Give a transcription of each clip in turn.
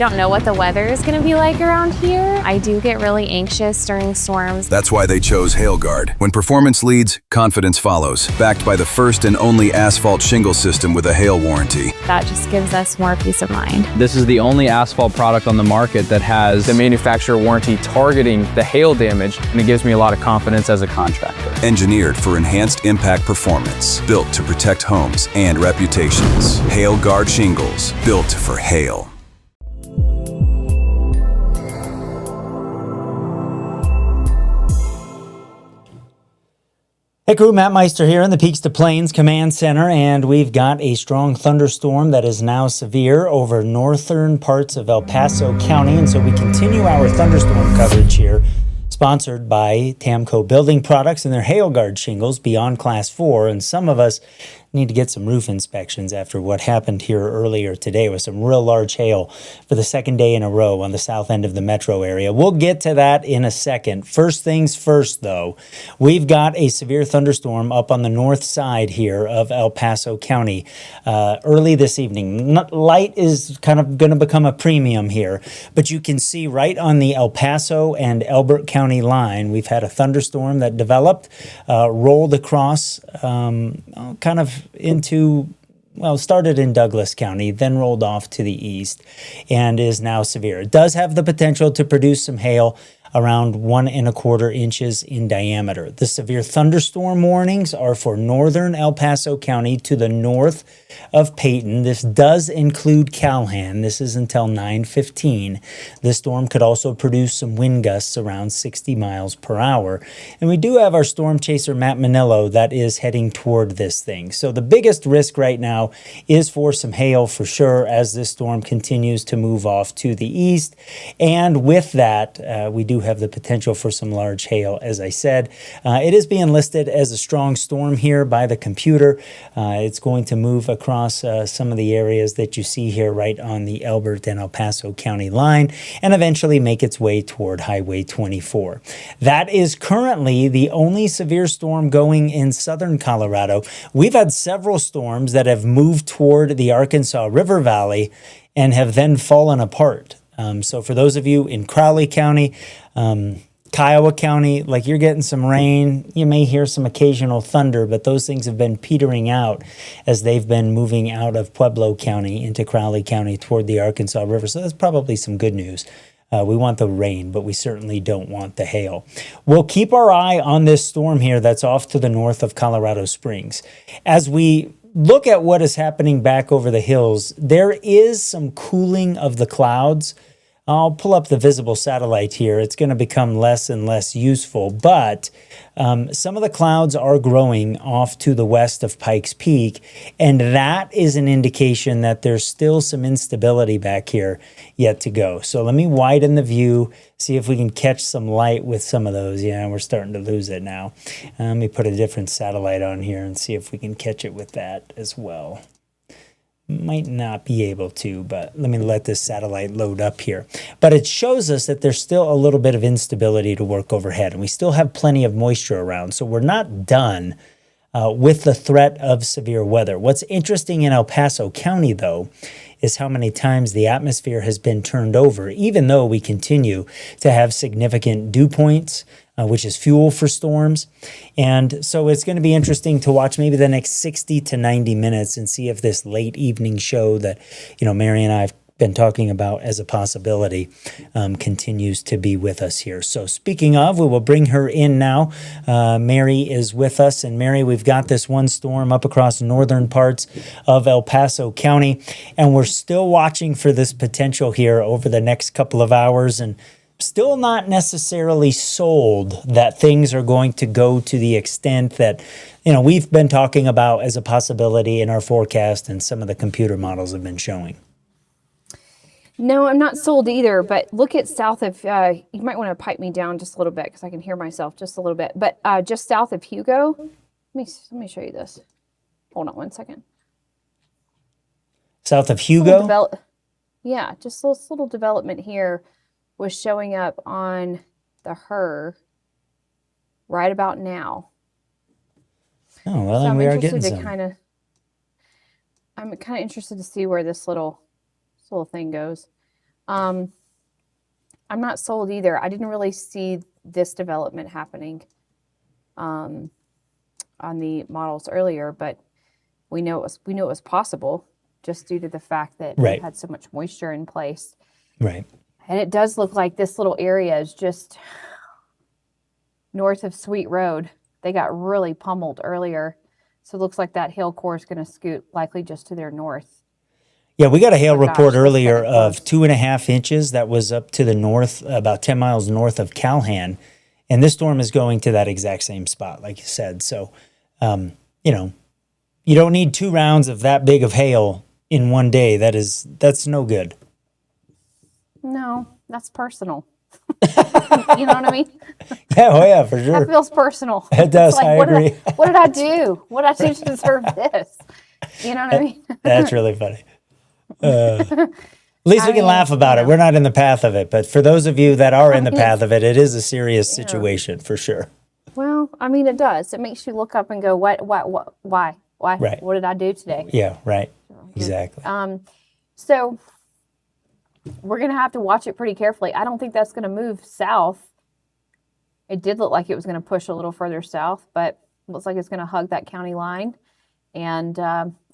don't know what the weather is going to be like around here. I do get really anxious during storms. That's why they chose HailGuard. When performance leads, confidence follows. Backed by the first and only asphalt shingle system with a hail warranty. That just gives us more peace of mind. This is the only asphalt product on the market that has the manufacturer warranty targeting the hail damage, and it gives me a lot of confidence as a contractor. Engineered for enhanced impact performance. Built to protect homes and reputations. HailGuard shingles. Built for hail. Hey crew, Matt Meister here in the Peaks to Plains Command Center, and we've got a strong thunderstorm that is now severe over northern parts of El Paso County, and so we continue our thunderstorm coverage here, sponsored by Tamco Building Products and their HailGuard shingles beyond Class 4, and some of us need to get some roof inspections after what happened here earlier today with some real large hail for the second day in a row on the south end of the metro area. We'll get to that in a second. First things first, though, we've got a severe thunderstorm up on the north side here of El Paso County early this evening. Light is kind of going to become a premium here, but you can see right on the El Paso and Elbert County line, we've had a thunderstorm that developed, rolled across kind of into, well, started in Douglas County, then rolled off to the east and is now severe. It does have the potential to produce some hail around 1¼ inches in diameter. The severe thunderstorm warnings are for northern El Paso County to the north of Peyton. This does include Calhan. This is until 9:15. This storm could also produce some wind gusts around 60 miles per hour. And we do have our storm chaser, Matt Manillo, that is heading toward this thing. So the biggest risk right now is for some hail for sure as this storm continues to move off to the east. And with that, we do have the potential for some large hail, as I said. It is being listed as a strong storm here by the computer. It's going to move across some of the areas that you see here right on the Elbert and El Paso County line and eventually make its way toward Highway 24. That is currently the only severe storm going in southern Colorado. We've had several storms that have moved toward the Arkansas River Valley and have then fallen apart. So for those of you in Crowley County, Kiowa County, like you're getting some rain, you may hear some occasional thunder, but those things have been petering out as they've been moving out of Pueblo County into Crowley County toward the Arkansas River. So that's probably some good news. We want the rain, but we certainly don't want the hail. We'll keep our eye on this storm here that's off to the north of Colorado Springs. As we look at what is happening back over the hills, there is some cooling of the clouds. I'll pull up the visible satellite here. It's going to become less and less useful, but some of the clouds are growing off to the west of Pikes Peak, and that is an indication that there's still some instability back here yet to go. So let me widen the view, see if we can catch some light with some of those. Yeah, we're starting to lose it now. Let me put a different satellite on here and see if we can catch it with that as well. Might not be able to, but let me let this satellite load up here. But it shows us that there's still a little bit of instability to work overhead, and we still have plenty of moisture around, so we're not done with the threat of severe weather. What's interesting in El Paso County, though, is how many times the atmosphere has been turned over, even though we continue to have significant dew points, which is fuel for storms. And so it's going to be interesting to watch maybe the next 60 to 90 minutes and see if this late evening show that, Mary and I have been talking about as a possibility continues to be with us here. So speaking of, we will bring her in now. Mary is with us. And Mary, we've got this one storm up across northern parts of El Paso County, and we're still watching for this potential here over the next couple of hours, and still not necessarily sold that things are going to go to the extent that, we've been talking about as a possibility in our forecast and some of the computer models have been showing. No, I'm not sold either, but look at south of, you might want to pipe me down just a little bit because I can hear myself just a little bit, but just south of Hugo, let me show you this. Hold on one second. South of Hugo? Yeah, just this little development here was showing up on the HER right about now. Oh, well, then we are getting some. I'm kind of interested to see where this little thing goes. I'm not sold either. I didn't really see this development happening on the models earlier, but we know it was possible just due to the fact that Right. we had so much moisture in place. Right. And it does look like this little area is just north of Sweet Road. They got really pummeled earlier. So it looks like that hail core is going to scoot likely just to their north. Yeah, we got a hail Oh, gosh, report that's earlier getting of close. 2.5 inches. That was up to the north, about 10 miles north of Calhan. And this storm is going to that exact same spot, like you said. So, you know, you don't need 2 rounds of that big of hail in one day. That's no good. No, that's personal. You know what I mean? Yeah, oh yeah, for That sure. feels personal. It does, It's like, I agree. What did I do? What did I do to deserve this? You know what I mean? That's really funny. At least we can laugh about it. We're not in the path of it. But for those of you that are in the path of it, it is a serious situation for sure. Well, I mean, it does. It makes you look up and go, why? Right. What did I do today? Yeah, right. Exactly. So we're going to have to watch it pretty carefully. I don't think that's going to move south. It did look like it was going to push a little further south, but it looks like it's going to hug that county line. And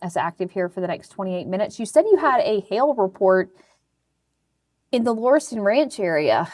it's active here for the next 28 minutes. You said you had a hail report in the Lorison Ranch area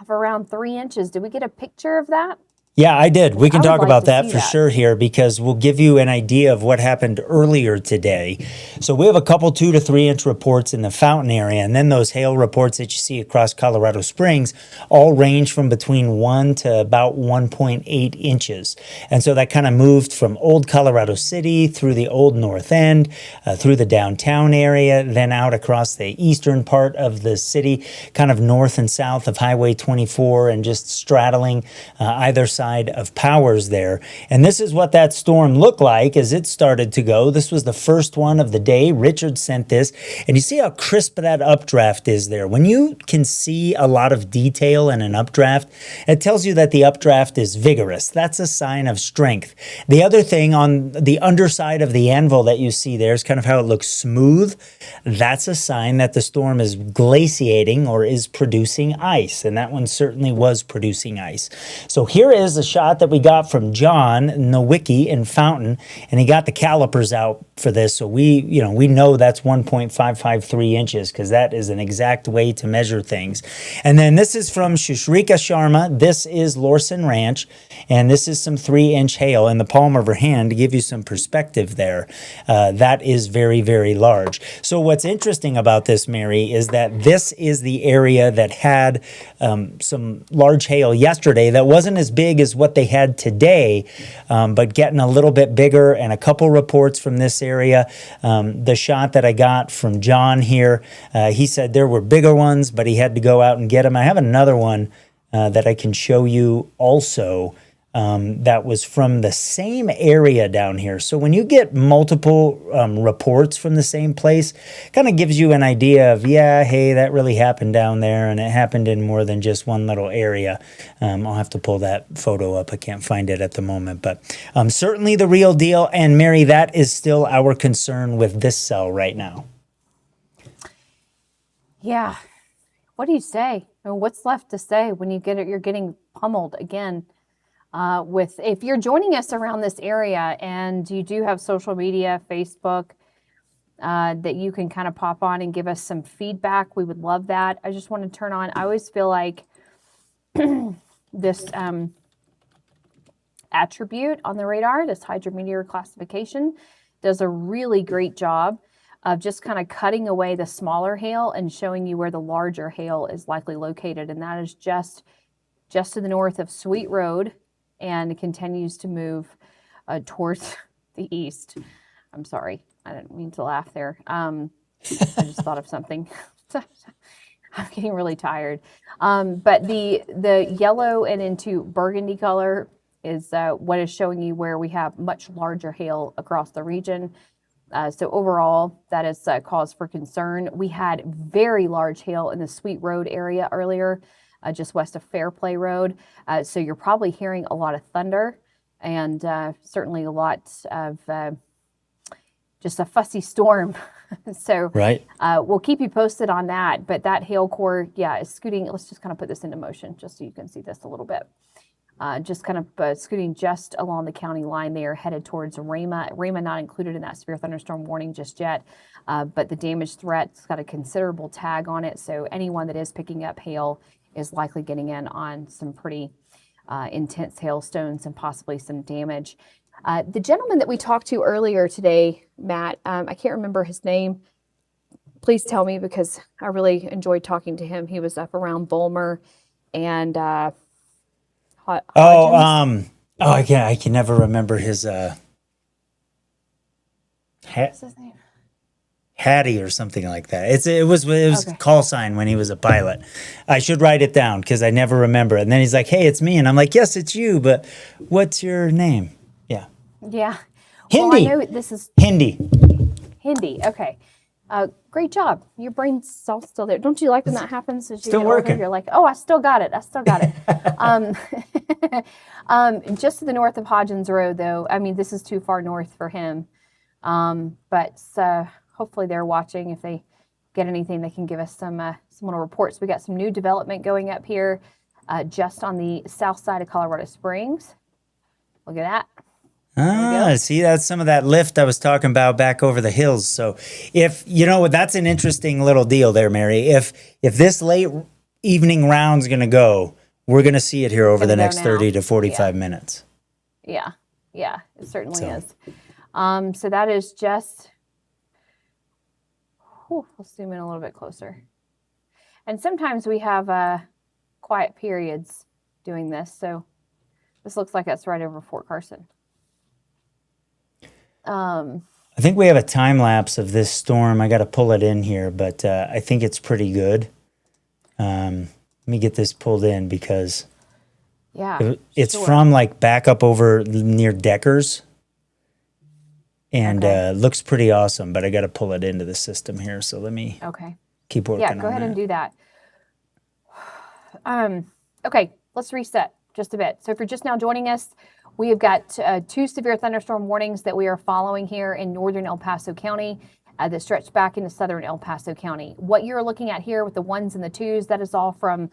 of around 3 inches. Did we get a picture of that? Yeah, I did. We can I would talk like about to that see for that. sure here because we'll give you an idea of what happened earlier today. So we have a couple 2 to 3 inch reports in the Fountain area, and then those hail reports that you see across Colorado Springs all range from between 1 to about 1.8 inches. And so that kind of moved from old Colorado City through the old North End, through the downtown area, then out across the eastern part of the city, kind of north and south of Highway 24 and just straddling either side of Powers there. And this is what that storm looked like as it started to go. This was the first one of the day. Richard sent this, and you see how crisp that updraft is there. When you can see a lot of detail in an updraft, it tells you that the updraft is vigorous. That's a sign of strength. The other thing on the underside of the anvil that you see there is kind of how it looks smooth. That's a sign that the storm is glaciating or is producing ice, and that one certainly was producing ice. So here is a shot that we got from John Nowicki in Fountain, and he got the calipers out for this. So we know that's 1.553 inches because that is an exact way to measure things. And then this is from Shushrika Sharma. This is Lorison Ranch, and this is some 3-inch hail in the palm of her hand to give you some perspective there. That is very, very large. So what's interesting about this, Mary, is that this is the area that had some large hail yesterday that wasn't as big as what they had today, but getting a little bit bigger, and a couple reports from this area. The shot that I got from John here, he said there were bigger ones, but he had to go out and get them. I have another one that I can show you also. That was from the same area down here. So when you get multiple reports from the same place, kind of gives you an idea of, yeah, hey, that really happened down there, and it happened in more than just one little area. I'll have to pull that photo up. I can't find it at the moment, but certainly the real deal. And Mary, that is still our concern with this cell right now. Yeah. What do you say? I mean, what's left to say when you're getting pummeled again? If you're joining us around this area and you do have social media, Facebook, that you can kind of pop on and give us some feedback, we would love that. I just want to turn on, I always feel like this attribute on the radar, this hydrometeor classification, does a really great job of just kind of cutting away the smaller hail and showing you where the larger hail is likely located. And that is just to the north of Sweet Road, and continues to move towards the east. I'm sorry, I didn't mean to laugh there. I just thought of something. I'm getting really tired. But the yellow and into burgundy color is what is showing you where we have much larger hail across the region. So overall, that is cause for concern. We had very large hail in the Sweet Road area earlier, just west of Fairplay Road. So you're probably hearing a lot of thunder and certainly a lot of just a fussy storm. So Right. we'll keep you posted on that. But that hail core, yeah, is scooting. Let's just kind of put this into motion just so you can see this a little bit. Just kind of scooting just along the county line there, headed towards Rama. Rama not included in that severe thunderstorm warning just yet, but the damage threat's got a considerable tag on it. So anyone that is picking up hail is likely getting in on some pretty intense hailstones and possibly some damage. The gentleman that we talked to earlier today, Matt, I can't remember his name. Please tell me, because I really enjoyed talking to him. He was up around Bulmer and Hodgins. I can never remember his What's his name? Hattie or something like that. It was Okay. call sign when he was a pilot. I should write it down because I never remember. And then he's like, "Hey, it's me," and I'm like, "Yes, it's you, but what's your name?" Yeah, Yeah. Hindi. Well, I know this is Hindi. Hindi. Okay. Great job. Your brain's all still there. Don't you like when that happens? As you Still get older, working. you're like, oh, I still got it. Just to the north of Hodgins Road, though. I mean, this is too far north for him. But hopefully they're watching. If they get anything, they can give us some little reports. We got some new development going up here just on the south side of Colorado Springs. Look at that. See, that's some of that lift I was talking about back over the hills. So that's an interesting little deal there, Mary. If this late evening round's going to go, we're going to see it here over the Gonna go next now. 30 to 45 minutes. Yeah, it certainly So. is. So that is just, let's zoom in a little bit closer. And sometimes we have quiet periods doing this. So this looks like that's right over Fort Carson. I think we have a time lapse of this storm. I got to pull it in here, but I think it's pretty good. Let me get this pulled in because Yeah, it's sure. from like back up over near Deckers and Okay. looks pretty awesome, but I got to pull it into the system here. So let me Okay. keep working Yeah, on go ahead that. and do that. Okay, let's reset just a bit. So if you're just now joining us, we have got 2 severe thunderstorm warnings that we are following here in northern El Paso County that stretch back into southern El Paso County. What you're looking at here with the 1s and the 2s, that is all from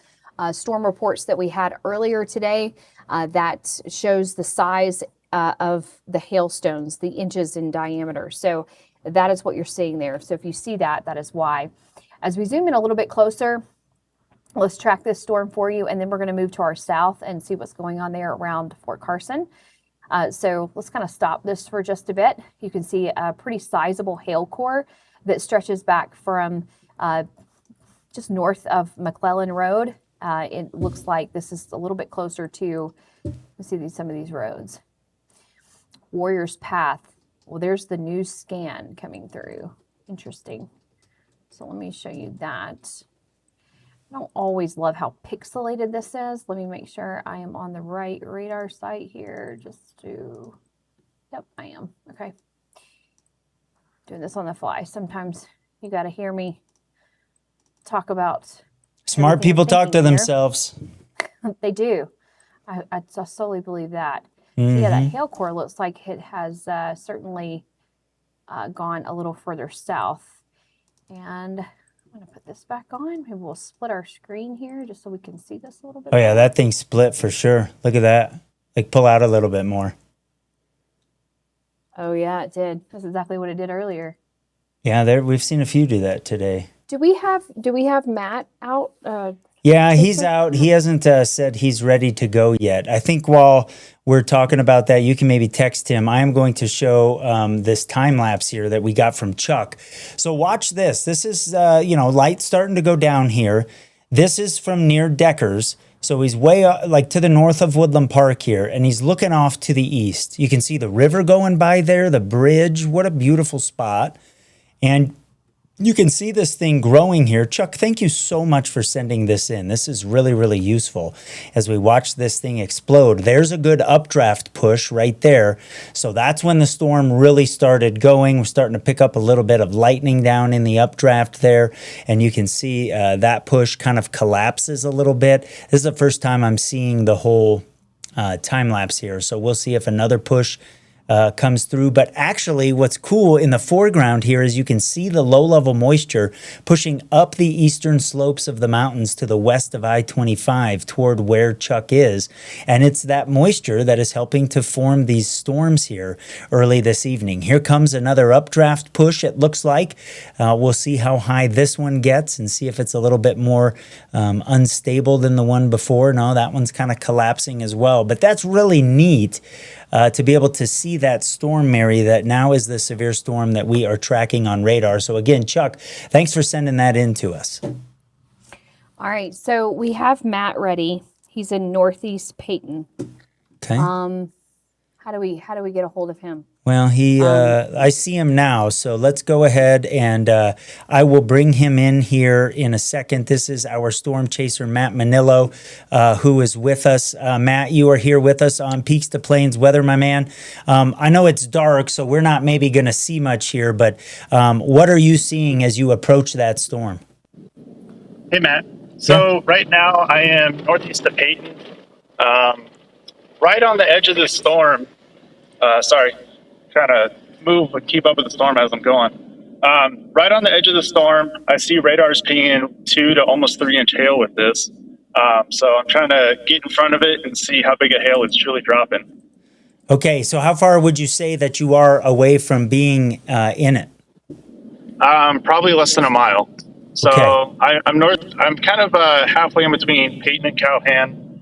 storm reports that we had earlier today that shows the size of the hailstones, the inches in diameter. So that is what you're seeing there. So if you see that, that is why. As we zoom in a little bit closer, let's track this storm for you, and then we're going to move to our south and see what's going on there around Fort Carson. So let's kind of stop this for just a bit. You can see a pretty sizable hail core that stretches back from just north of McClellan Road. It looks like this is a little bit closer to, let's see some of these roads. Warrior's Path. Well, there's the new scan coming through. Interesting. So let me show you that. I don't always love how pixelated this is. Let me make sure I am on the right radar site here yep, I am. Okay. Doing this on the fly. Sometimes you got to hear me talk about Smart everything I'm people talk to thinking here. themselves. They do. I solely believe that. So yeah, that hail core looks like it has certainly gone a little further south. And I'm going to put this back on. Maybe we'll split our screen here just so we can see this a little bit. Oh, yeah, better. that thing split for sure. Look at that. Like, pull out a little bit more. Oh, yeah, it did. That's exactly what it did earlier. Yeah, we've seen a few do that today. Do we have Matt out? Yeah, he's out. He hasn't said he's ready to go yet. I think while we're talking about that, you can maybe text him. I am going to show this time lapse here that we got from Chuck. So watch this. This is, light starting to go down here. This is from near Deckers. So he's way to the north of Woodland Park here, and he's looking off to the east. You can see the river going by there, the bridge. What a beautiful spot. And you can see this thing growing here. Chuck, thank you so much for sending this in. This is really, really useful as we watch this thing explode. There's a good updraft push right there. So that's when the storm really started going. We're starting to pick up a little bit of lightning down in the updraft there. And you can see that push kind of collapses a little bit. This is the first time I'm seeing the whole time lapse here. So we'll see if another push comes through. But actually, what's cool in the foreground here is you can see the low-level moisture pushing up the eastern slopes of the mountains to the west of I-25 toward where Chuck is. And it's that moisture that is helping to form these storms here early this evening. Here comes another updraft push, it looks like. We'll see how high this one gets and see if it's a little bit more unstable than the one before. No, that one's kind of collapsing as well. But that's really neat. To be able to see that storm, Mary, that now is the severe storm that we are tracking on radar. So again, Chuck, thanks for sending that in to us. All right, so we have Matt ready. He's in Northeast Peyton. Okay. How do we get a hold of him? Well, I see him now, so let's go ahead and I will bring him in here in a second. This is our storm chaser, Matt Manillo, who is with us. Matt, you are here with us on Peaks to Plains Weather, my man. I know it's dark, so we're not maybe going to see much here, but what are you seeing as you approach that storm? Hey, Matt. So right now I am northeast of Peyton, right on the edge of this storm. Sorry. Trying to move and keep up with the storm as I'm going. Right on the edge of the storm, I see radars pinging 2 to almost 3 inch hail with this. So I'm trying to get in front of it and see how big a hail it's truly dropping. Okay, so how far would you say that you are away from being in it? Probably less than a mile. So Okay. I'm north. I'm kind of halfway in between Peyton and Cowhan,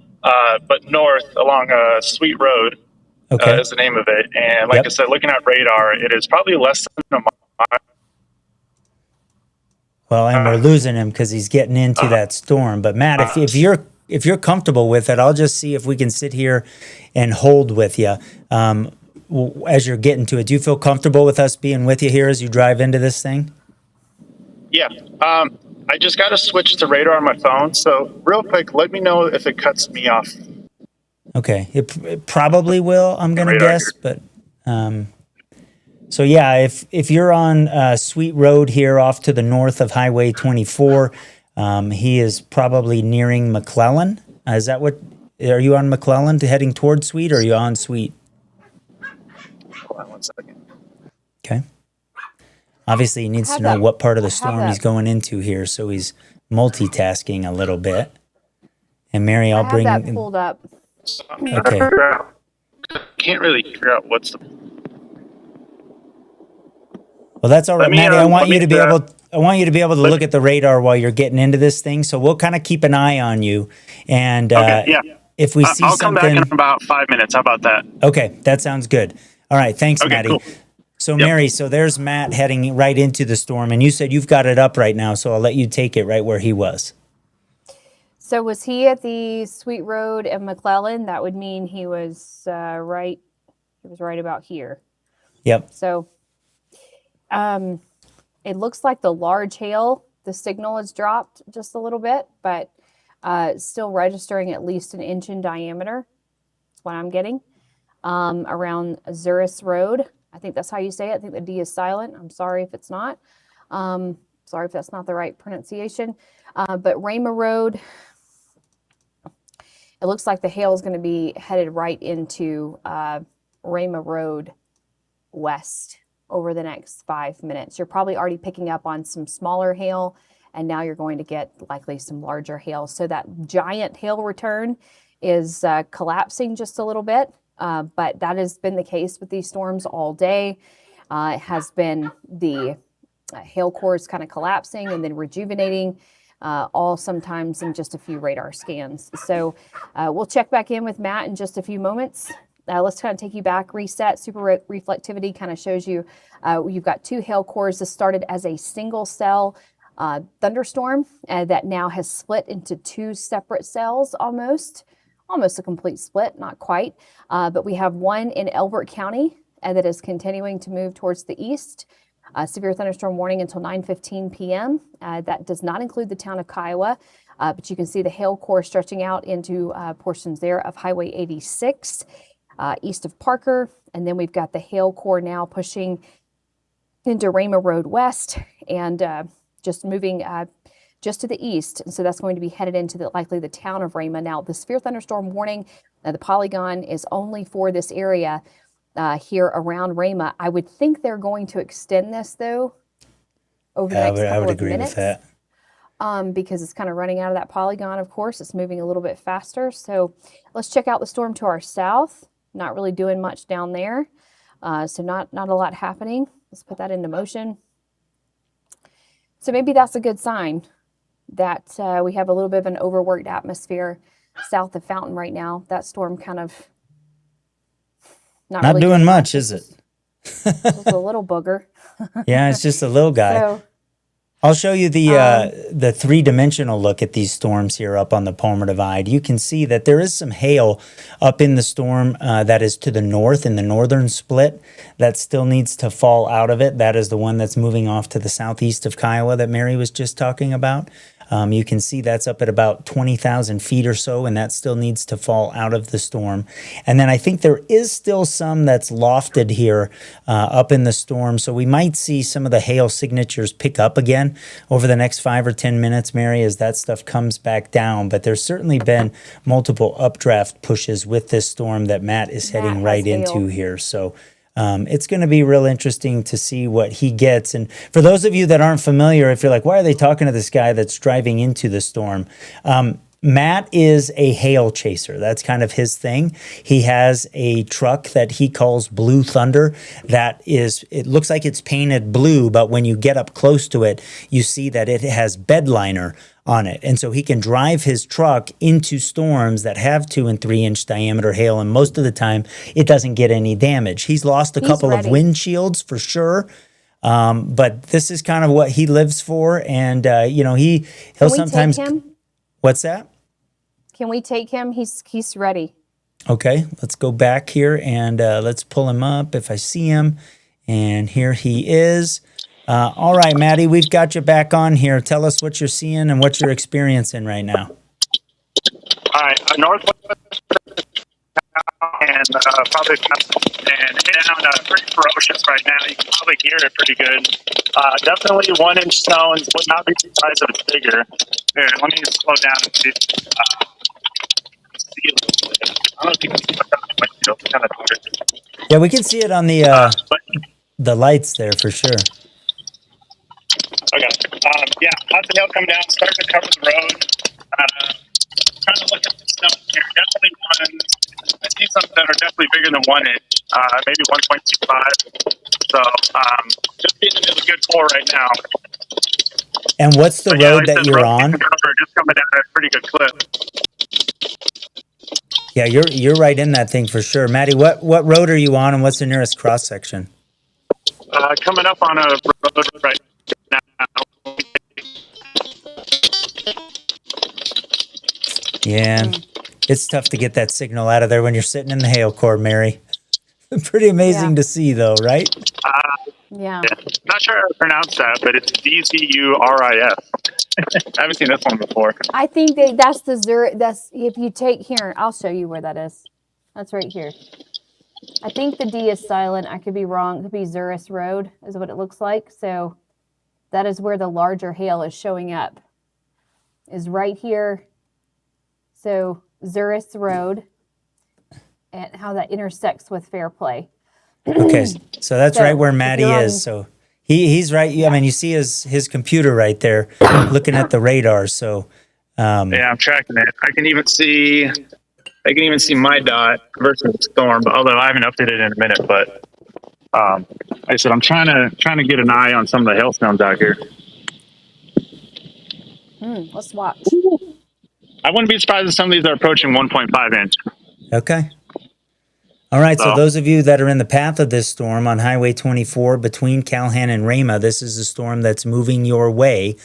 but north along a Sweet Road. Okay. Is the name of it. And like I said, looking at radar, it is probably less than a mile. Well, and we're losing him because he's getting into that storm. But Matt, if you're comfortable with it, I'll just see if we can sit here and hold with you as you're getting to it. Do you feel comfortable with us being with you here as you drive into this thing? Yeah. I just got to switch to radar on my phone. So real quick, let me know if it cuts me off. Okay, it probably will, I'm going to guess, but so yeah, if you're on Sweet Road here off to the north of Highway 24, he is probably nearing McClellan. Is that what, are you on McClellan to heading toward Sweet, or are you on Sweet? Hold on 1 second. Okay. Obviously, he needs to know what part of the storm he's going into here, so he's multitasking a little bit. And Mary, I'll bring that pulled up. Okay. Can't really figure out what's the. Well, that's all right, Maddie. I want you to be able to Let look at the radar while you're getting into this thing. So we'll kind of keep an eye on you, and if we see I'll something, come back in about 5 minutes. How about that? Okay, that sounds good. All right, thanks, Okay, Maddie. cool. So Mary, so there's Matt heading right into the storm, and you said you've got it up right now, so I'll let you take it right where he was. So was he at the Sweet Road and McClellan? That would mean he was right. He was right about here. Yep. So, it looks like the large hail, the signal has dropped just a little bit, but still registering at least 1 inch in diameter. That's what I'm getting. Around Zuris Road. I think that's how you say it. I think the D is silent. I'm sorry if it's not. Sorry if that's not the right pronunciation. But Rama Road, it looks like the hail is going to be headed right into Rama Road west over the next 5 minutes. You're probably already picking up on some smaller hail, and now you're going to get likely some larger hail. So that giant hail return is collapsing just a little bit, but that has been the case with these storms all day. It has been the hail cores kind of collapsing and then rejuvenating, all sometimes in just a few radar scans. So we'll check back in with Matt in just a few moments. Let's kind of take you back, reset. Super reflectivity kind of shows you you've got 2 hail cores. This started as a single cell thunderstorm that now has split into 2 separate cells almost a complete split, not quite. But we have one in Elbert County that is continuing to move towards the east. Severe thunderstorm warning until 9:15 p.m. That does not include the town of Kiowa, but you can see the hail core stretching out into portions there of Highway 86 east of Parker. And then we've got the hail core now pushing into Rama Road west and just moving just to the east. And so that's going to be headed into likely the town of Rama. Now, the severe thunderstorm warning, the polygon is only for this area. here around Rama. I would think they're going to extend this though over the next I couple would of agree minutes. with that. Because it's kind of running out of that polygon, of course. It's moving a little bit faster. So let's check out the storm to our south. Not really doing much down there. So not a lot happening. Let's put that into motion. So maybe that's a good sign that we have a little bit of an overworked atmosphere south of Fountain right now. That storm kind of not really doing much, is it? Just a little booger. Yeah, it's just a little guy. So, I'll show you the three-dimensional look at these storms here up on the Palmer Divide. You can see that there is some hail up in the storm that is to the north in the northern split that still needs to fall out of it. That is the one that's moving off to the southeast of Kiowa that Mary was just talking about. You can see that's up at about 20,000 feet or so, and that still needs to fall out of the storm. And then I think there is still some that's lofted here up in the storm, so we might see some of the hail signatures pick up again over the next 5 or 10 minutes, Mary, as that stuff comes back down. But there's certainly been multiple updraft pushes with this storm that Matt is heading right into here. So it's going to be real interesting to see what he gets. And for those of you that aren't familiar, if you're like, why are they talking to this guy that's driving into the storm? Matt is a hail chaser. That's kind of his thing. He has a truck that he calls Blue Thunder that is, it looks like it's painted blue, but when you get up close to it, you see that it has bed liner on it. And so he can drive his truck into storms that have 2 and 3 inch diameter hail. And most of the time it doesn't get any damage. He's lost a couple of windshields for sure. But this is kind of what he lives for. And, you know, he'll sometimes. Take him? What's that? Can we take him? He's ready. Okay, let's go back here and let's pull him up if I see him. And here he is. All right, Maddie, we've got you back on here. Tell us what you're seeing and what you're experiencing right now. All right, northwest and probably and down pretty ferocious right now. You can probably hear it pretty good. Definitely 1 inch stones. Would not be surprised if it's bigger. Here, let me slow down and see. I don't know if you can see it's kind of hard. Yeah, we can see it on the lights there for sure. Okay. Yeah, lots of hail coming down, starting to cover the road. Trying to look at the stones here. Definitely one. I see some that are definitely bigger than 1 inch, maybe 1.25. So just being in a good pour right now. And what's the road that you're on? Just coming down at a pretty good clip. Yeah, you're right in that thing for sure. Maddie, what road are you on and what's the nearest cross section? Coming up on a road right now. Yeah, it's tough to get that signal out of there when you're sitting in the hail core, Mary. Pretty amazing to see though, right? Yeah. Not sure how to pronounce that, but it's DZURIS. I haven't seen this one before. I think that's the that's if you take here, I'll show you where that is. That's right here. I think the D is silent. I could be wrong. It could be Zuris Road is what it looks like. So that is where the larger hail is showing up. Is right here. So Zuris Road and how that intersects with Fairplay. Okay, so that's right where Maddie is. So he's right. I mean, you see his computer right there, looking at the radar. So yeah, I'm tracking it. I can even see my dot versus the storm. Although I haven't updated it in a minute, but like I said, I'm trying to get an eye on some of the hailstones out here. Let's watch. I wouldn't be surprised if some of these are approaching 1.5 inch. Okay. All right, so those of you that are in the path of this storm on Highway 24 between Calhan and Rama, this is a storm that's moving your way.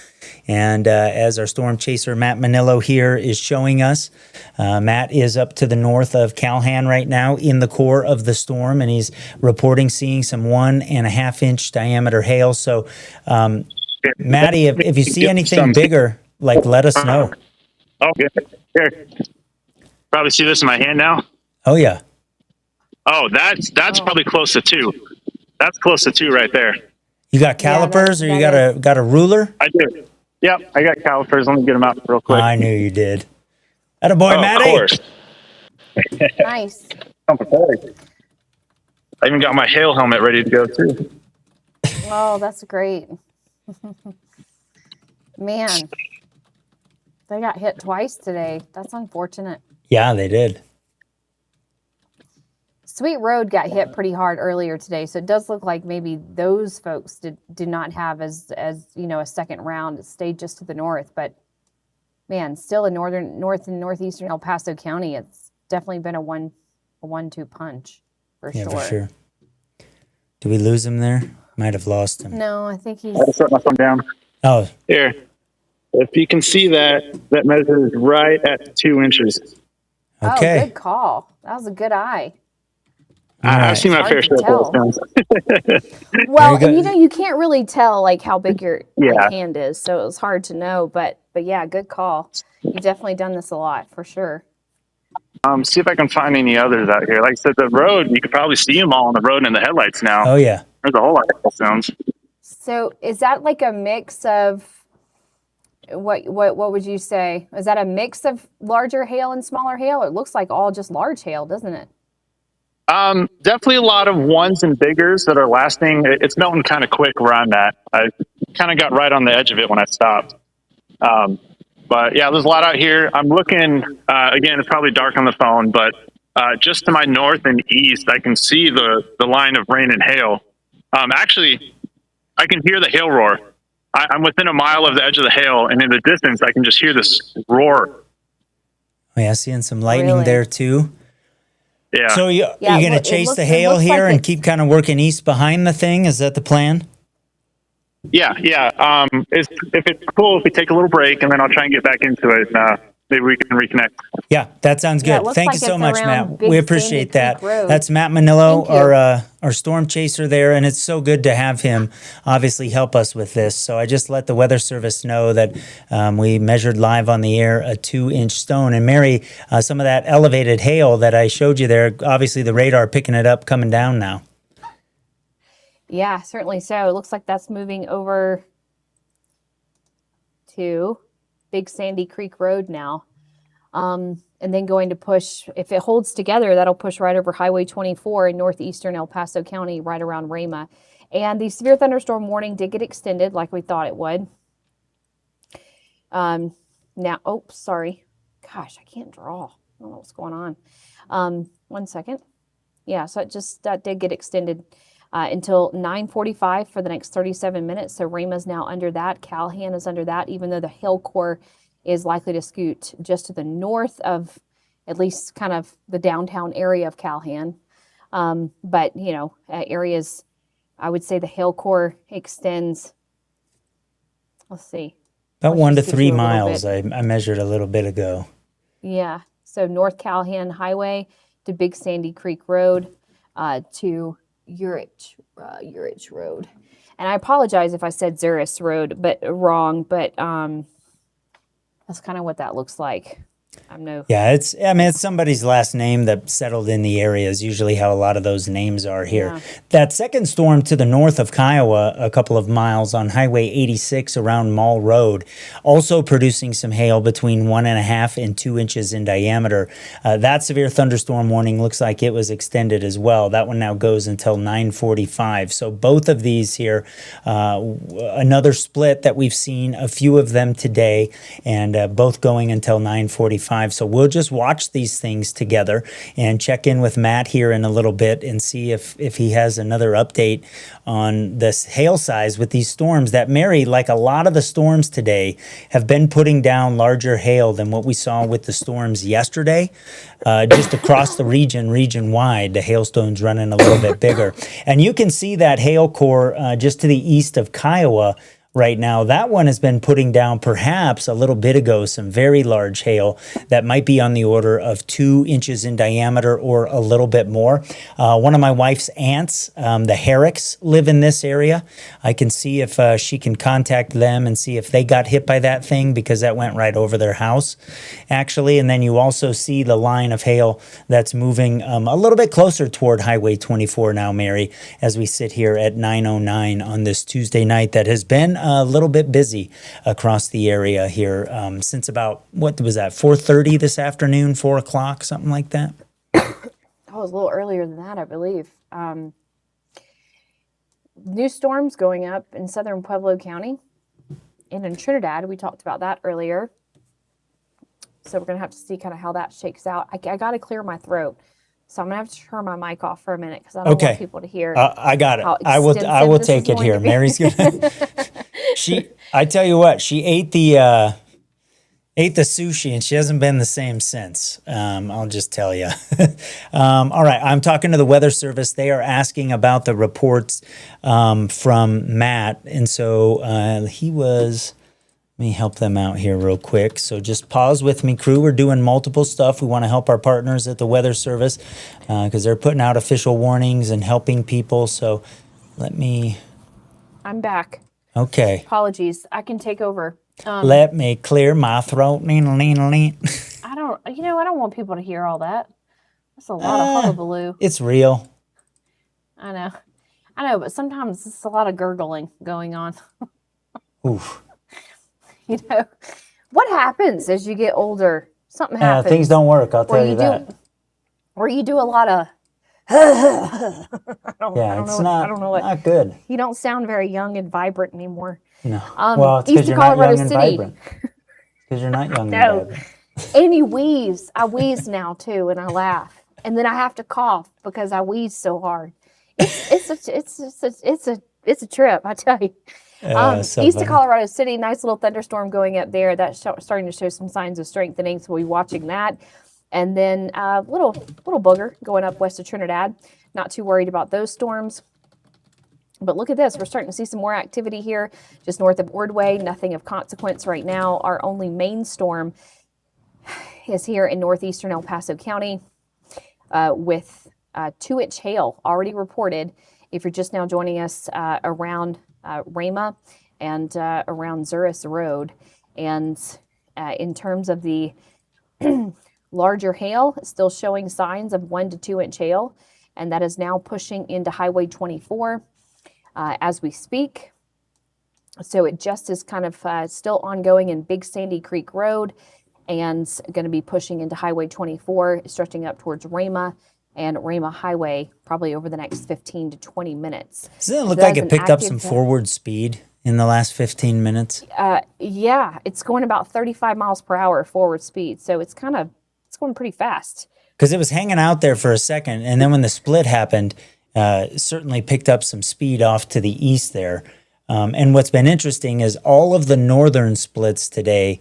And as our storm chaser, Matt Manillo here is showing us, Matt is up to the north of Calhan right now in the core of the storm, and he's reporting seeing some 1.5 inch diameter hail. So, Matty, if you see anything bigger, let us know. Oh, good. Here. Probably see this in my hand now. Oh, yeah. Oh, that's probably close to 2. That's close to 2 right there. You got calipers or you got a ruler? I do. Yep, I got calipers. Let me get them out real quick. I knew you did. Attaboy, Matty. Of course. Nice. I'm prepared. I even got my hail helmet ready to go too. Oh, that's great. Man, they got hit twice today. That's unfortunate. Yeah, they did. Sweet Road got hit pretty hard earlier today, so it does look like maybe those folks did not have as a second round. It stayed just to the north, but man, still in north and northeastern El Paso County, it's definitely been a 1-2 punch for Yeah, sure. for sure. Did we lose him there? Might have lost him. No, I think he's. I set my phone down. Oh, Here. If you can see that measures right at 2 inches. okay. Oh, good call. That was a good eye. I've seen my Hard fair to share of tell. those stones. Well, Very and good. you can't really tell like how big your Yeah. hand is, so it was hard to know. But yeah, good call. You've definitely done this a lot for sure. See if I can find any others out here. Like I said, the road, you could probably see them all on the road in the headlights now. Oh, yeah. There's a whole lot of stones. So is that like a mix of what would you say? Is that a mix of larger hail and smaller hail? It looks like all just large hail, doesn't it? Definitely a lot of ones and biggers that are lasting. It's melting kind of quick where I'm at. I kind of got right on the edge of it when I stopped. But yeah, there's a lot out here. I'm looking, again, it's probably dark on the phone, but just to my north and east, I can see the line of rain and hail. Actually, I can hear the hail roar. I'm within a mile of the edge of the hail, and in the distance, I can just hear this roar. Oh, yeah, seeing some lightning Really? there, too. Yeah. So you're Yeah, going to it chase looks- the it hail looks here like and it's- keep kind of working east behind the thing? Is that the plan? Yeah. If it's cool, if we take a little break, and then I'll try and get back into it. Maybe we can reconnect. Yeah, that sounds Yeah, it good. looks Thank like you so it's much, around Matt. Big We Sandy appreciate that. Creek Road. That's Matt Manillo, Thank you. our storm chaser there, and it's so good to have him obviously help us with this. So I just let the Weather Service know that we measured live on the air a 2-inch stone. And Mary, some of that elevated hail that I showed you there, obviously the radar picking it up, coming down now. Yeah, certainly so. It looks like that's moving over to Big Sandy Creek Road now. And then going to push, if it holds together, that'll push right over Highway 24 in northeastern El Paso County, right around Rama. And the severe thunderstorm warning did get extended like we thought it would. Now, oh, sorry. Gosh, I can't draw. I don't know what's going on. 1 second. Yeah, so that did get extended until 9:45 for the next 37 minutes. So Rama's now under that. Calhan is under that, even though the hail core is likely to scoot just to the north of at least kind of the downtown area of Calhan. But, areas, I would say the hail core extends, let's see. About Let's 1 to just get 3 you a little miles, bit. I measured a little bit ago. Yeah, so North Calhan Highway to Big Sandy Creek Road to Urich Road. And I apologize if I said Zuris Road, but wrong, but that's kind of what that looks like. Yeah, it's somebody's last name that settled in the area is usually how a lot of those names are here. Yeah. That second storm to the north of Kiowa, a couple of miles on Highway 86 around Mall Road, also producing some hail between 1.5 and 2 inches in diameter. That severe thunderstorm warning looks like it was extended as well. That one now goes until 9:45. So both of these here, another split that we've seen, a few of them today, and both going until 9:45. So we'll just watch these things together and check in with Matt here in a little bit and see if he has another update on this hail size with these storms that, Mary, like a lot of the storms today, have been putting down larger hail than what we saw with the storms yesterday. Just across the region-wide, the hailstones running a little bit bigger. And you can see that hail core just to the east of Kiowa right now. That one has been putting down perhaps a little bit ago some very large hail that might be on the order of 2 inches in diameter or a little bit more. One of my wife's aunts, the Herricks, live in this area. I can see if she can contact them and see if they got hit by that thing, because that went right over their house, actually. And then you also see the line of hail that's moving a little bit closer toward Highway 24 now, Mary, as we sit here at 9:09 on this Tuesday night that has been a little bit busy across the area here since about, what was that, 4:30 this afternoon, 4 o'clock, something like that? Oh, was a little earlier than that, I believe. New storms going up in southern Pueblo County and in Trinidad. We talked about that earlier. So we're going to have to see kind of how that shakes out. I got to clear my throat. So I'm going to have to turn my mic off for a minute because I don't want people to hear. I got it. I will take it here. Mary's going to. I tell you what, she ate the sushi and she hasn't been the same since. I'll just tell you. All right. I'm talking to the Weather Service. They are asking about the reports from Matt. And so let me help them out here real quick. So just pause with me, crew. We're doing multiple stuff. We want to help our partners at the Weather Service because they're putting out official warnings and helping people. So I'm back. Okay. Apologies. I can take over. Let me clear my throat. I don't want people to hear all that. That's a lot of hullabaloo. It's real. I know, but sometimes it's a lot of gurgling going on. Oof. What happens as you get older? Something happens. Things don't work, I'll tell you that. Where you do a lot of I don't know not good. You don't sound very young and vibrant anymore. No. Well, it's because you're not young and vibrant. Because you're not young and vibrant. And you wheeze. I wheeze now too, and I laugh, and then I have to cough because I wheeze so hard. It's a trip, I tell you. East of Colorado City, nice little thunderstorm going up there. That's starting to show some signs of strengthening, so we'll be watching that. And then little booger going up west of Trinidad. Not too worried about those storms. But look at this. We're starting to see some more activity here just north of Ordway. Nothing of consequence right now. Our only main storm is here in northeastern El Paso County with 2-inch hail already reported. If you're just now joining us around Rama and around Zuris Road. And in terms of the larger hail, still showing signs of 1 to 2 inch hail, and that is now pushing into Highway 24 as we speak. So it just is kind of still ongoing in Big Sandy Creek Road and going to be pushing into Highway 24, stretching up towards Rama and Rama Highway probably over the next 15 to 20 minutes. Doesn't it look like it picked up some forward speed in the last 15 minutes? Yeah, it's going about 35 miles per hour forward speed. So it's going pretty fast. Because it was hanging out there for a second. And then when the split happened, certainly picked up some speed off to the east there. And what's been interesting is all of the northern splits today,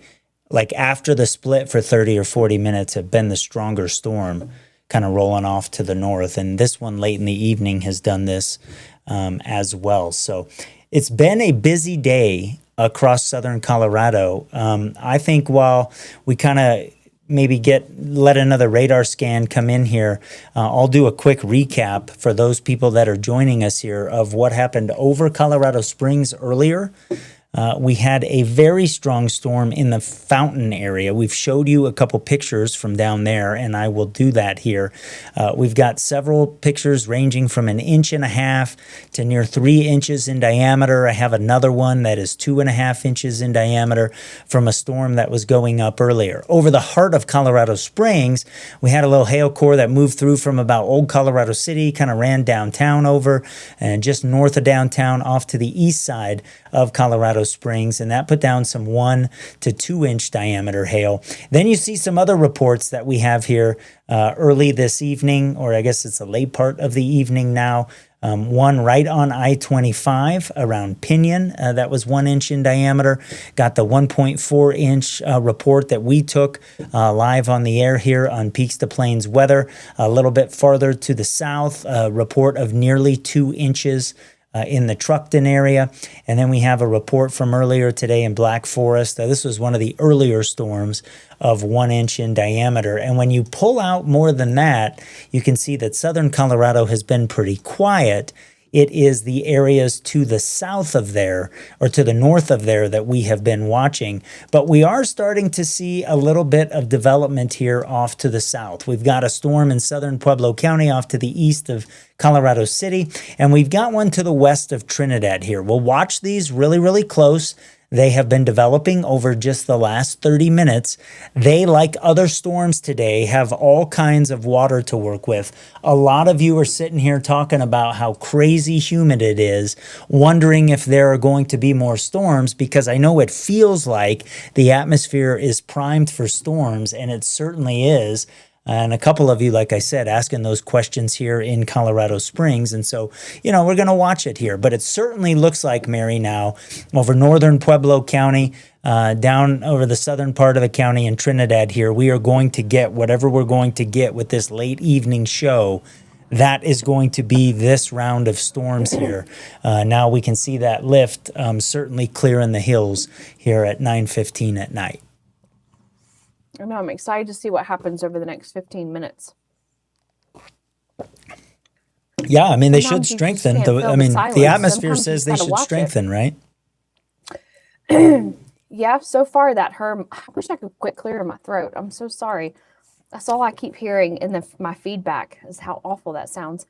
like after the split for 30 or 40 minutes, have been the stronger storm, kind of rolling off to the north. And this one late in the evening has done this as well. So it's been a busy day across southern Colorado. I think while we kind of maybe let another radar scan come in here, I'll do a quick recap for those people that are joining us here of what happened over Colorado Springs earlier. We had a very strong storm in the Fountain area. We've showed you a couple pictures from down there, and I will do that here. We've got several pictures ranging from 1.5 inches to near 3 inches in diameter. I have another one that is 2.5 inches in diameter from a storm that was going up earlier. Over the heart of Colorado Springs, we had a little hail core that moved through from about Old Colorado City, kind of ran downtown over, and just north of downtown off to the east side of Colorado Springs, and that put down some 1 to 2 inch diameter hail. Then you see some other reports that we have here early this evening, or I guess it's a late part of the evening now. One right on I-25 around Pinion, that was 1 inch in diameter. Got the 1.4 inch report that we took live on the air here on Peaks to Plains Weather. A little bit farther to the south, a report of nearly 2 inches in the Truckton area. And then we have a report from earlier today in Black Forest. This was one of the earlier storms of 1 inch in diameter. And when you pull out more than that, you can see that southern Colorado has been pretty quiet. It is the areas to the south of there, or to the north of there, that we have been watching. But we are starting to see a little bit of development here off to the south. We've got a storm in southern Pueblo County off to the east of Colorado City, and we've got one to the west of Trinidad here. We'll watch these really, really close. they have been developing over just the last 30 minutes. They, like other storms today, have all kinds of water to work with. A lot of you are sitting here talking about how crazy humid it is, wondering if there are going to be more storms, because I know it feels like the atmosphere is primed for storms, and it certainly is. And a couple of you, like I said, asking those questions here in Colorado Springs. And so, we're going to watch it here. But it certainly looks like, Mary, now over northern Pueblo County, down over the southern part of the county in Trinidad here, we are going to get whatever we're going to get with this late evening show. That is going to be this round of storms here. Now we can see that lift certainly clearing the hills here at 9:15 at night. I know, I'm excited to see what happens over the next 15 minutes. Yeah, I mean, they Sometimes should you just strengthen. can't feel the silence. The atmosphere Sometimes you says they gotta should watch it. strengthen, right? Yeah, so far that hurt. I wish I could quit clearing my throat. I'm so sorry. That's all I keep hearing in my feedback is how awful that sounds.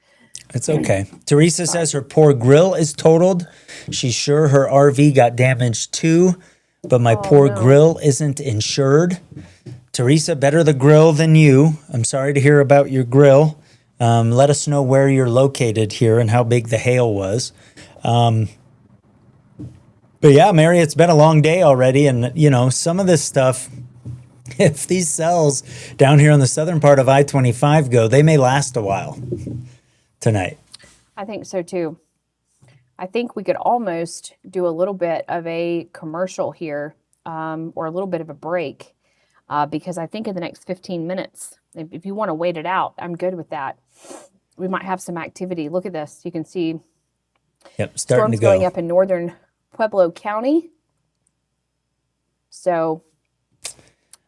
It's okay. Teresa says her poor grill is totaled. She's sure her RV got damaged too, but my poor grill isn't insured. Teresa, better the grill than you. I'm sorry to hear about your grill. Let us know where you're located here and how big the hail was. But yeah, Mary, it's been a long day already. And, some of this stuff, if these cells down here on the southern part of I-25 go, they may last a while tonight. I think so too. I think we could almost do a little bit of a commercial here or a little bit of a break because I think in the next 15 minutes, if you want to wait it out, I'm good with that. We might have some activity. Look at this. You can see starting storms to go. going up in northern Pueblo County. So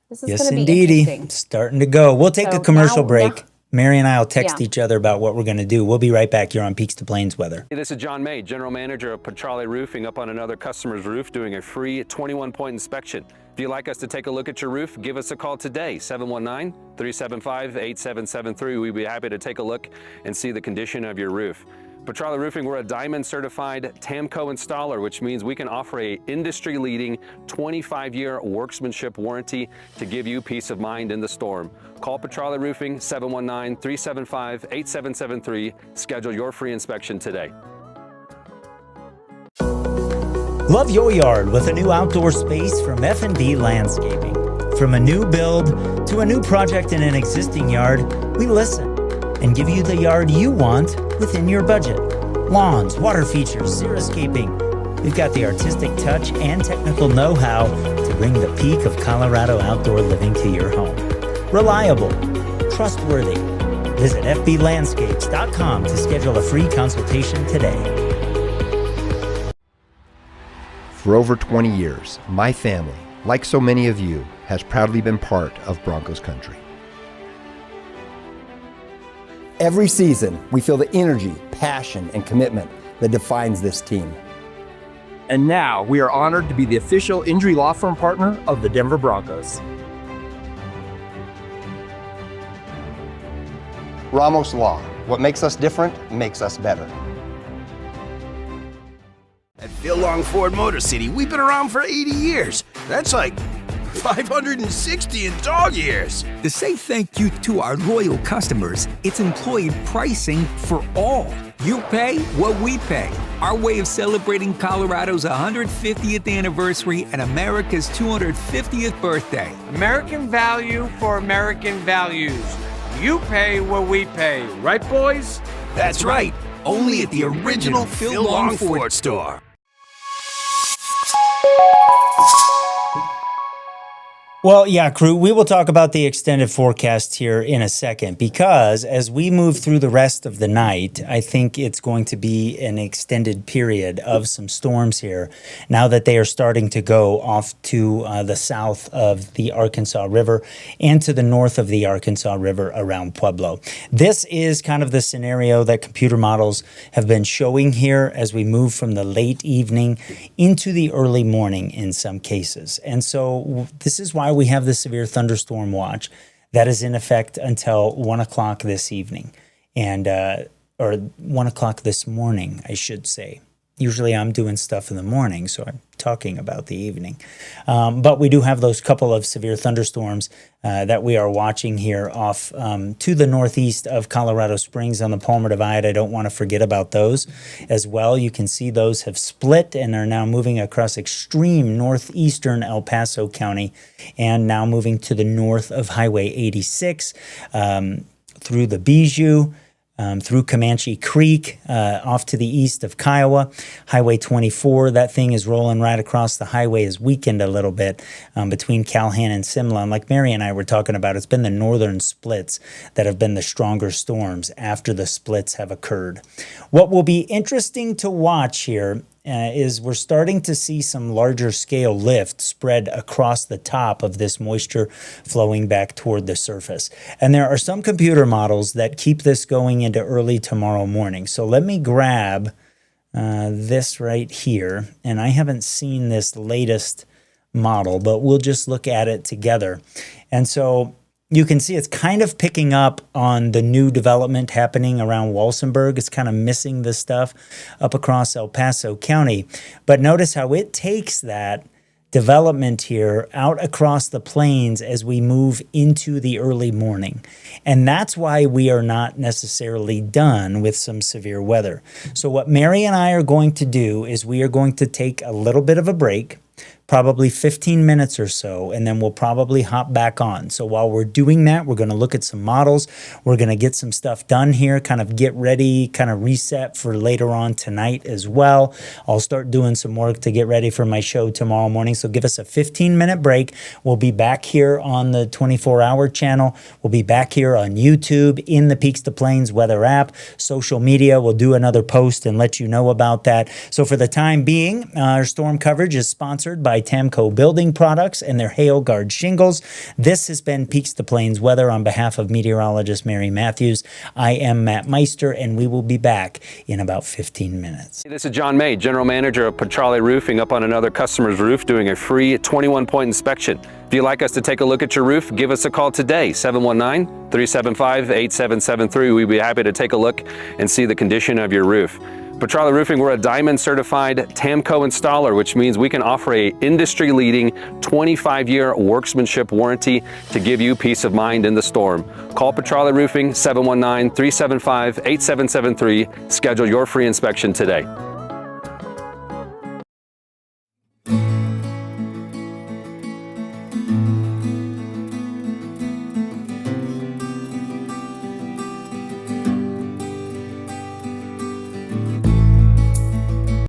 this is going to be interesting. Starting to go. We'll take a commercial break. Now, Mary and I will text each other about what we're going to do. We'll be right back here on Peaks to Plains Weather. Hey, this is John May, General Manager of Petrale Roofing, up on another customer's roof doing a free 21-point inspection. If you'd like us to take a look at your roof, give us a call today, 719-375-8773. We'd be happy to take a look and see the condition of your roof. Petrale Roofing, we're a Diamond certified TAMCO installer, which means we can offer a industry-leading 25-year workmanship warranty to give you peace of mind in the storm. Call Petrale Roofing, 719-375-8773. Schedule your free inspection today. Love your yard with a new outdoor space from F&B Landscaping. From a new build to a new project in an existing yard, we listen and give you the yard you want within your budget. Lawns, water features, xeriscaping. We've got the artistic touch and technical know-how to bring the peak of Colorado outdoor living to your home. Reliable, trustworthy. Visit fblandscapes.com to schedule a free consultation today. For over 20 years, my family, like so many of you, has proudly been part of Broncos country. Every season, we feel the energy, passion, and commitment that defines this team. And now we are honored to be the official injury law firm partner of the Denver Broncos. Ramos Law. What makes us different makes us better. At Phil Long Ford Motor City, we've been around for 80 years. That's like 560 in dog years. To say thank you to our loyal customers, it's employee pricing for all. You pay what we pay. Our way of celebrating Colorado's 150th anniversary and America's 250th birthday. American value for American values. You pay what we pay. Right, boys? That's right. Only at the original Phil Long Ford store. Well, yeah, crew, we will talk about the extended forecast here in a second because as we move through the rest of the night, I think it's going to be an extended period of some storms here now that they are starting to go off to the south of the Arkansas River and to the north of the Arkansas River around Pueblo. This is kind of the scenario that computer models have been showing here as we move from the late evening into the early morning in some cases. And so this is why we have the severe thunderstorm watch that is in effect until 1 o'clock this evening or 1 o'clock this morning, I should say. Usually I'm doing stuff in the morning, so I'm talking about the evening. But we do have those couple of severe thunderstorms that we are watching here off to the northeast of Colorado Springs on the Palmer Divide. I don't want to forget about those as well. You can see those have split and are now moving across extreme northeastern El Paso County and now moving to the north of Highway 86 through the Bijou, through Comanche Creek, off to the east of Kiowa, Highway 24. That thing is rolling right across the highway, is weakened a little bit between Calhan and Simla. And like Mary and I were talking about, it's been the northern splits that have been the stronger storms after the splits have occurred. What will be interesting to watch here is we're starting to see some larger scale lift spread across the top of this moisture flowing back toward the surface. And there are some computer models that keep this going into early tomorrow morning. So let me grab this right here. And I haven't seen this latest model, but we'll just look at it together. And so you can see it's kind of picking up on the new development happening around Walsenburg. It's kind of missing this stuff up across El Paso County. But notice how it takes that development here out across the plains as we move into the early morning. And that's why we are not necessarily done with some severe weather. So what Mary and I are going to do is we are going to take a little bit of a break, probably 15 minutes or so, and then we'll probably hop back on. So while we're doing that, we're going to look at some models. We're going to get some stuff done here, kind of get ready, kind of reset for later on tonight as well. I'll start doing some work to get ready for my show tomorrow morning. So give us a 15-minute break. We'll be back here on the 24-hour channel. We'll be back here on YouTube, in the Peaks to Plains weather app, social media. We'll do another post and let you know about that. So for the time being, our storm coverage is sponsored by Tamco Building Products and their Hail Guard shingles. This has been Peaks to Plains weather on behalf of meteorologist Mary Matthews. I am Matt Meister, and we will be back in about 15 minutes. This is John May, General Manager of Petrale Roofing, up on another customer's roof doing a free 21-point inspection. If you'd like us to take a look at your roof, give us a call today, 719-375-8773. We'd be happy to take a look and see the condition of your roof. Petrale Roofing, we're a Diamond certified Tamco installer, which means we can offer a industry-leading 25-year workmanship warranty to give you peace of mind in the storm. Call Petrale Roofing, 719-375-8773. Schedule your free inspection today.